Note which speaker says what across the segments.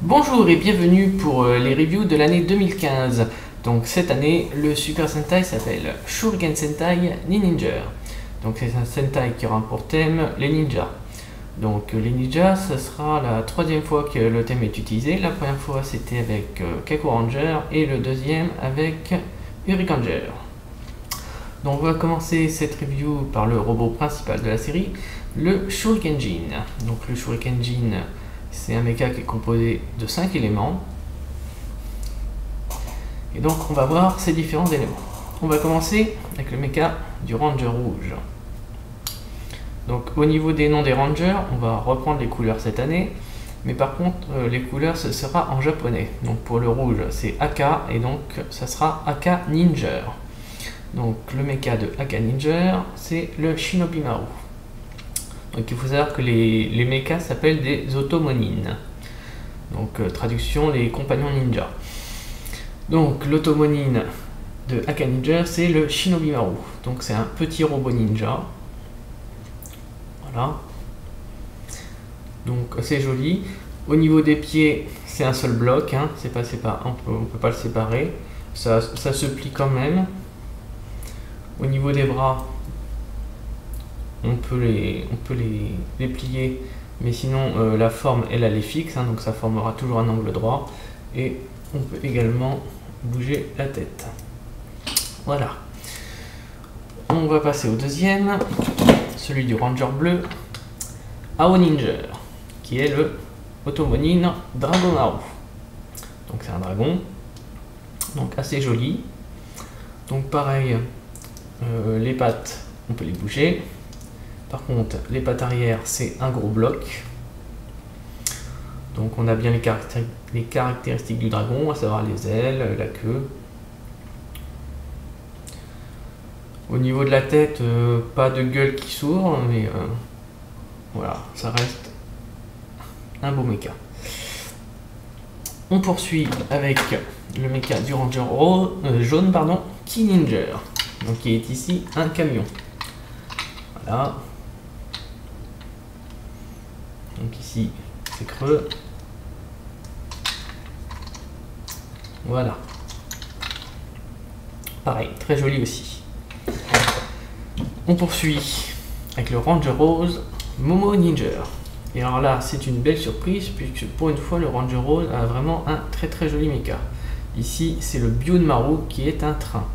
Speaker 1: Bonjour et bienvenue pour les reviews de l'année 2015. Donc cette année, le Super Sentai s'appelle Shuriken Sentai Ninja. Donc c'est un Sentai qui aura pour thème les ninjas. Donc les ninjas, ce sera la troisième fois que le thème est utilisé. La première fois c'était avec Kaku Ranger et le deuxième avec Urikanger. Donc on va commencer cette review par le robot principal de la série, le Shurikenjin. Donc le Shurikenjin, c'est un mecha qui est composé de 5 éléments. Et donc on va voir ces différents éléments. On va commencer avec le mecha du Ranger rouge. Donc au niveau des noms des Rangers, on va reprendre les couleurs cette année. Mais par contre, les couleurs, ce sera en japonais. Donc pour le rouge, c'est Aka, et donc ça sera Aka Ninja. Donc le mecha de Aka Ninja, c'est le Shinobi Maru. Donc il faut savoir que les mechas s'appellent des Otomonines. Donc traduction, les compagnons ninja. Donc l'Otomonine de Aka Ninja, c'est le Shinobi Maru. Donc c'est un petit robot ninja. Voilà. Donc c'est joli. Au niveau des pieds, c'est un seul bloc. Hein. On peut pas le séparer. Ça se plie quand même. Au niveau des bras, on peut les plier, mais sinon la forme elle est fixe, hein, donc ça formera toujours un angle droit, et on peut également bouger la tête. Voilà. On va passer au deuxième, celui du Ranger bleu, Aoninger, qui est le Otomonine Dragon Maru. Donc c'est un dragon, donc assez joli. Donc pareil, les pattes, on peut les bouger. Par contre, les pattes arrière, c'est un gros bloc. Donc on a bien les caractéristiques du dragon, à savoir les ailes, la queue. Au niveau de la tête, pas de gueule qui s'ouvre, mais voilà, ça reste un beau mecha. On poursuit avec le mecha du Ranger jaune, Kininger. Donc qui est ici un camion. Voilà. Donc ici c'est creux. Voilà. Pareil, très joli aussi. On poursuit avec le Ranger rose Momo Ninja. Et alors là, c'est une belle surprise puisque pour une fois le Ranger rose a vraiment un très joli mecha. Ici, c'est le Byun Maru qui est un train.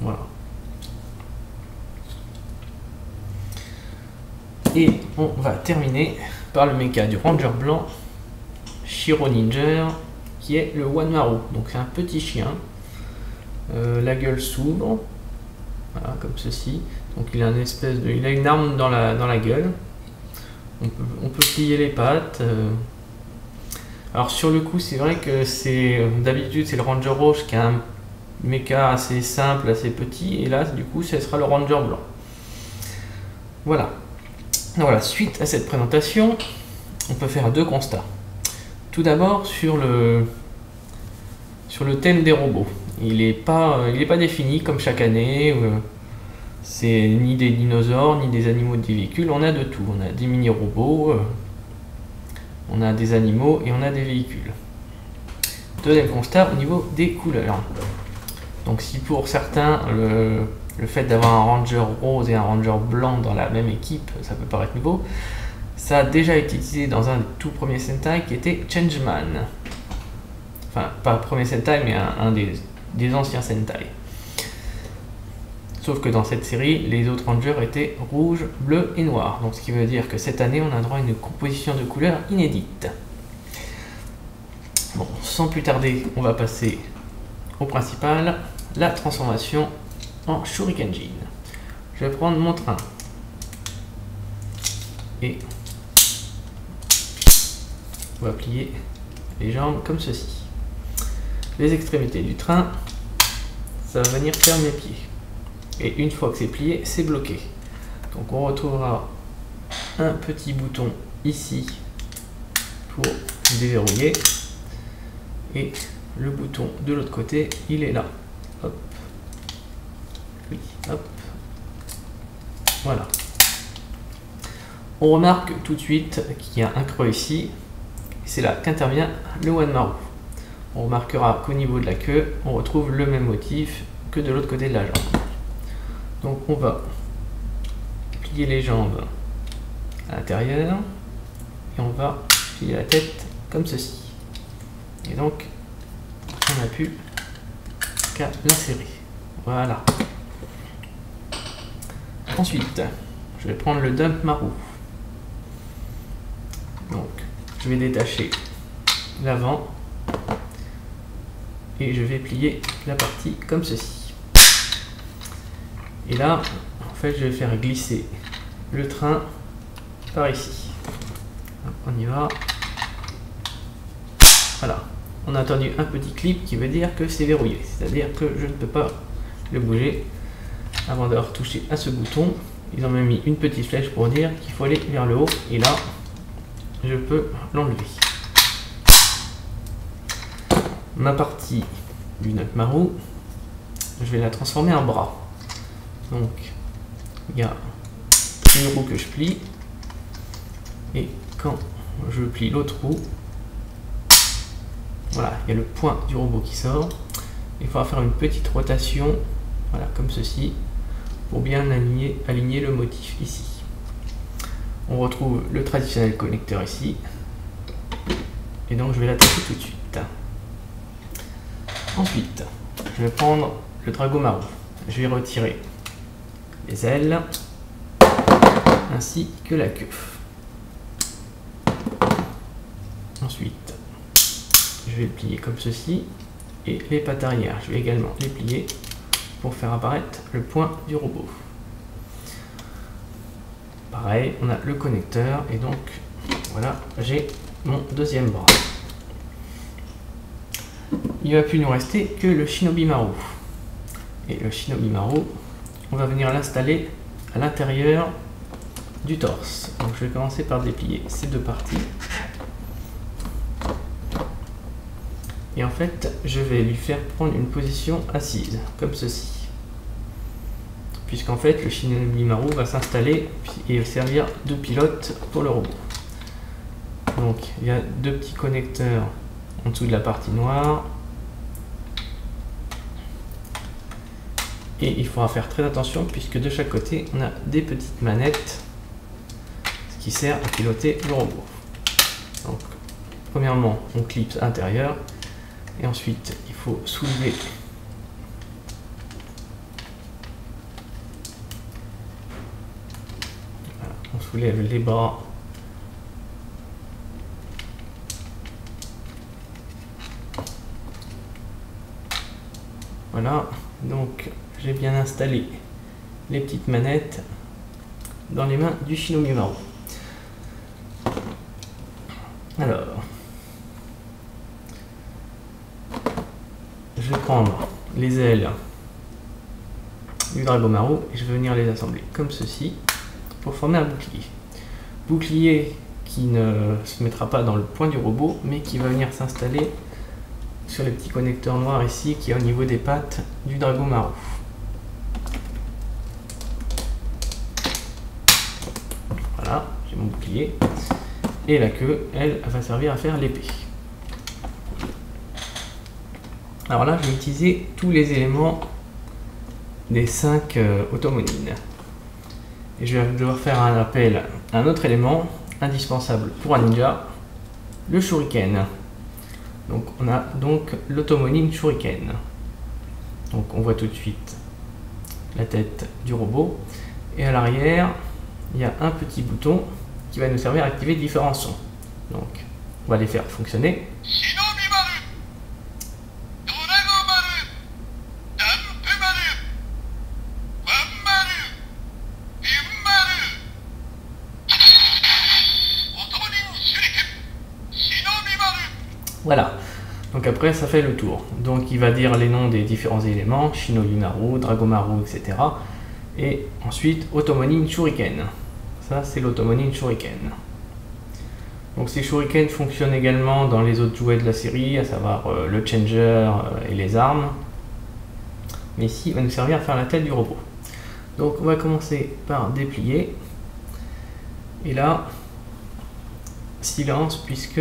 Speaker 1: Voilà. Et on va terminer par le mecha du Ranger blanc, Shiro Ninja, qui est le Wanmaru. Donc c'est un petit chien. La gueule s'ouvre, voilà, comme ceci. Donc il a une arme dans la gueule. On peut plier les pattes. Alors sur le coup, c'est vrai que d'habitude c'est le Ranger rouge qui a un mecha assez simple, assez petit, et là du coup ce sera le Ranger blanc. Voilà. Voilà, suite à cette présentation, on peut faire deux constats. Tout d'abord sur le thème des robots. Il n'est pas défini comme chaque année. C'est ni des dinosaures, ni des animaux, des véhicules. On a de tout. On a des mini-robots, on a des animaux et on a des véhicules. Deuxième constat au niveau des couleurs. Donc si pour certains le fait d'avoir un Ranger rose et un Ranger blanc dans la même équipe, ça peut paraître nouveau, ça a déjà été utilisé dans un des tout premiers Sentai qui était Changeman. Enfin, pas le premier Sentai, mais un des anciens Sentai. Sauf que dans cette série, les autres Rangers étaient rouge, bleu et noir. Donc ce qui veut dire que cette année, on a droit à une composition de couleurs inédite. Bon, sans plus tarder, on va passer au principal, la transformation en Shurikenjin. Je vais prendre mon train et on va plier les jambes comme ceci. Les extrémités du train, ça va venir faire mes pieds. Et une fois que c'est plié, c'est bloqué. Donc on retrouvera un petit bouton ici pour déverrouiller. Et le bouton de l'autre côté, il est là. Hop. Oui, hop. Voilà. On remarque tout de suite qu'il y a un creux ici. C'est là qu'intervient le Wanmaru. On remarquera qu'au niveau de la queue, on retrouve le même motif que de l'autre côté de la jambe. Donc on va plier les jambes à l'intérieur et on va plier la tête comme ceci. Et donc on n'a plus qu'à l'insérer. Voilà. Ensuite, je vais prendre le dump maru. Donc je vais détacher l'avant et je vais plier la partie comme ceci. Et là, en fait, je vais faire glisser le train par ici. On y va. Voilà. On a entendu un petit clip qui veut dire que c'est verrouillé. C'est-à-dire que je ne peux pas le bouger avant d'avoir touché à ce bouton. Ils ont même mis une petite flèche pour dire qu'il faut aller vers le haut. Et là, je peux l'enlever. Ma partie du Wanmaru, je vais la transformer en bras. Donc, il y a une roue que je plie. Et quand je plie l'autre roue, voilà, il y a le point du robot qui sort. Il faudra faire une petite rotation, voilà, comme ceci, pour bien aligner le motif ici. On retrouve le traditionnel connecteur ici. Et donc je vais l'attacher tout de suite. Ensuite, je vais prendre le Dragomaru. Je vais retirer les ailes ainsi que la queue. Ensuite, je vais le plier comme ceci. Et les pattes arrière, je vais également les plier pour faire apparaître le point du robot. Pareil, on a le connecteur et donc voilà, j'ai mon deuxième bras. Il ne va plus nous rester que le Shinobi Maru. Et le Shinobi Maru, on va venir l'installer à l'intérieur du torse. Donc je vais commencer par déplier ces deux parties. Et en fait, je vais lui faire prendre une position assise, comme ceci. Puisqu'en fait, le Shinobi Maru va s'installer et servir de pilote pour le robot. Donc, il y a deux petits connecteurs en dessous de la partie noire. Et il faudra faire très attention puisque de chaque côté, on a des petites manettes, ce qui sert à piloter le robot. Donc, premièrement, on clipse à l'intérieur. Et ensuite, il faut soulever voilà, on soulève les bras voilà, donc j'ai bien installé les petites manettes dans les mains du Shinobi Maru. Alors, je vais prendre les ailes du Dragomaru et je vais venir les assembler comme ceci pour former un bouclier. Bouclier qui ne se mettra pas dans le point du robot mais qui va venir s'installer sur les petits connecteurs noirs ici qui est au niveau des pattes du Dragomaru. Voilà, j'ai mon bouclier. Et la queue, elle va servir à faire l'épée. Alors là, je vais utiliser tous les éléments des 5 automonines. Et je vais devoir faire un appel à un autre élément indispensable pour un ninja, le shuriken. Donc on a donc l'automonine shuriken. Donc on voit tout de suite la tête du robot. Et à l'arrière, il y a un petit bouton qui va nous servir à activer différents sons. Donc on va les faire fonctionner. Voilà, donc après ça fait le tour. Donc il va dire les noms des différents éléments, Shinobi Maru, Dragomaru, etc. Et ensuite Automonine Shuriken. Ça c'est l'Automonine Shuriken. Donc ces shurikens fonctionnent également dans les autres jouets de la série, à savoir le changer et les armes. Mais ici il va nous servir à faire la tête du robot. Donc on va commencer par déplier. Et là, silence puisque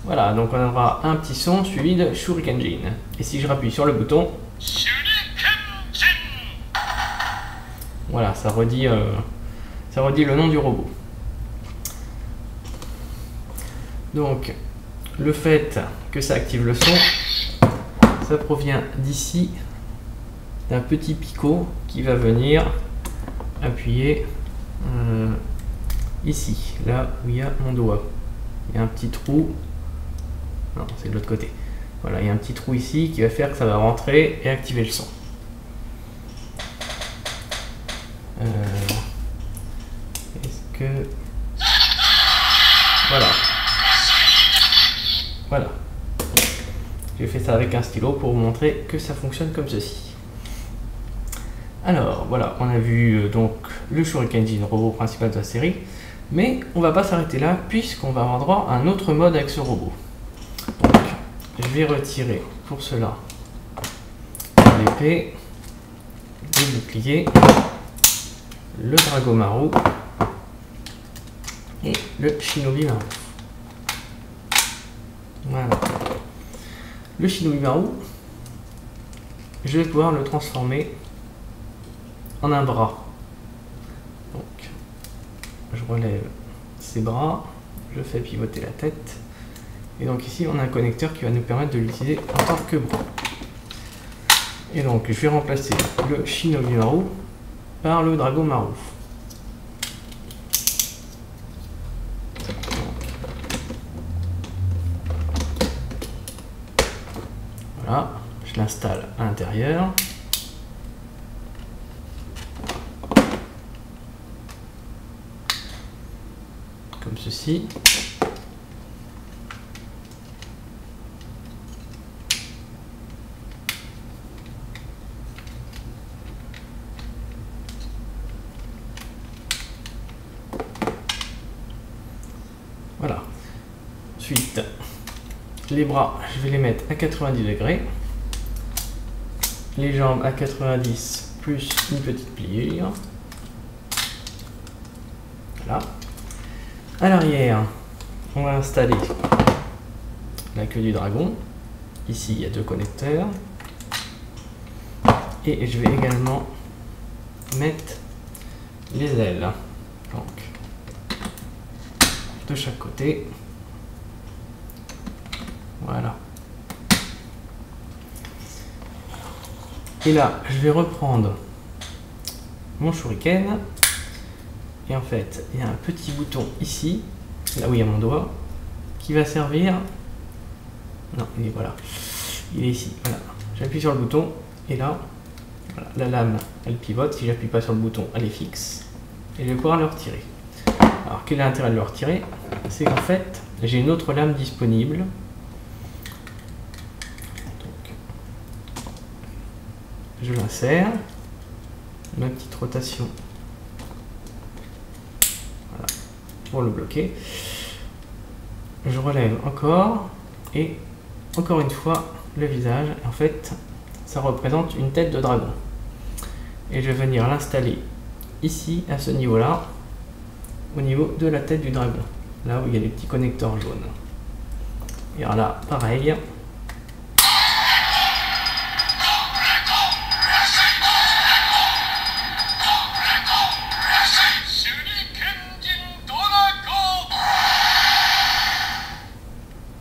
Speaker 1: voilà, donc on aura un petit son suivi de Shurikenjin. Et si je rappuie sur le bouton, voilà, ça redit le nom du robot. Donc, le fait que ça active le son, ça provient d'ici, d'un petit picot qui va venir appuyer ici, là où il y a mon doigt. Il y a un petit trou. Non, c'est de l'autre côté. Voilà, il y a un petit trou ici qui va faire que ça va rentrer et activer le son. Est-ce que... Voilà. Voilà. J'ai fait ça avec un stylo pour vous montrer que ça fonctionne comme ceci. Alors, voilà, on a vu donc le Shurikenjin, robot principal de la série. Mais on va pas s'arrêter là, puisqu'on va avoir droit à un autre mode avec ce robot. Donc, je vais retirer pour cela l'épée, le bouclier, le Dragomaru et le Shinobi Maru. Voilà. Le Shinobi Maru, je vais pouvoir le transformer en un bras. Donc, je relève ses bras, je fais pivoter la tête. Et donc ici, on a un connecteur qui va nous permettre de l'utiliser en tant que bras. Et donc, je vais remplacer le Shinobi Maru par le Dragomaru. Voilà, je l'installe à l'intérieur. Comme ceci. Voilà. Ensuite, les bras, je vais les mettre à 90 degrés. Les jambes à 90 plus une petite pliure. Voilà. À l'arrière, on va installer la queue du dragon. Ici, il y a deux connecteurs. Et je vais également mettre les ailes. Donc, de chaque côté. Voilà. Et là, je vais reprendre mon shuriken. Et en fait, il y a un petit bouton ici, là où il y a mon doigt, qui va servir... Non, il est voilà. Il est ici. Voilà. J'appuie sur le bouton et là, voilà, la lame, elle pivote. Si j'appuie pas sur le bouton, elle est fixe. Et je vais pouvoir le retirer. Alors, quel est l'intérêt de le retirer? C'est qu'en fait, j'ai une autre lame disponible. Donc, je l'insère. Ma petite rotation. Voilà, pour le bloquer. Je relève encore. Et encore une fois, le visage. En fait, ça représente une tête de dragon. Et je vais venir l'installer ici, à ce niveau-là, au niveau de la tête du dragon, là où il y a les petits connecteurs jaunes. Et alors là, pareil.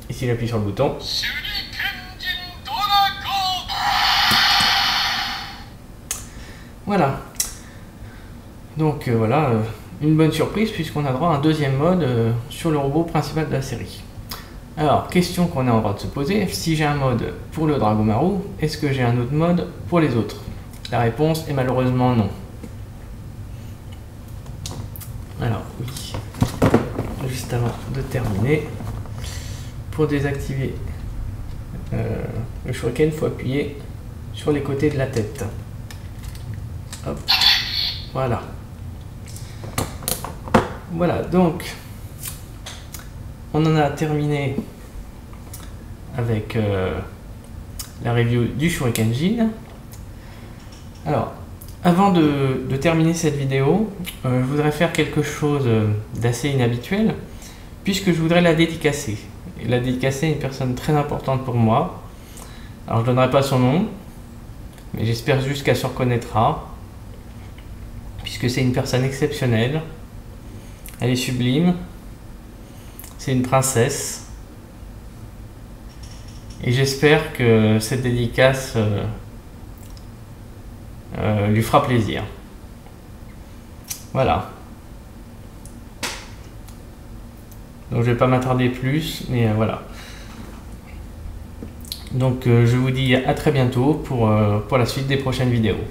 Speaker 1: Ici, j'appuie sur le bouton. Voilà. Donc voilà, une bonne surprise puisqu'on a droit à un deuxième mode sur le robot principal de la série. Alors, question qu'on a en droit de se poser, si j'ai un mode pour le Dragomaru, est-ce que j'ai un autre mode pour les autres? La réponse est malheureusement non. Alors oui, juste avant de terminer, pour désactiver le shuriken, il faut appuyer sur les côtés de la tête. Hop. Voilà. Voilà, donc on en a terminé avec la review du Shuriken Jin. Alors, avant de terminer cette vidéo, je voudrais faire quelque chose d'assez inhabituel, puisque je voudrais la dédicacer. Et la dédicacer à une personne très importante pour moi. Alors, je ne donnerai pas son nom, mais j'espère juste qu'elle se reconnaîtra, puisque c'est une personne exceptionnelle. Elle est sublime. C'est une princesse. Et j'espère que cette dédicace lui fera plaisir. Voilà. Donc je vais pas m'attarder plus, mais voilà. Donc je vous dis à très bientôt pour la suite des prochaines vidéos.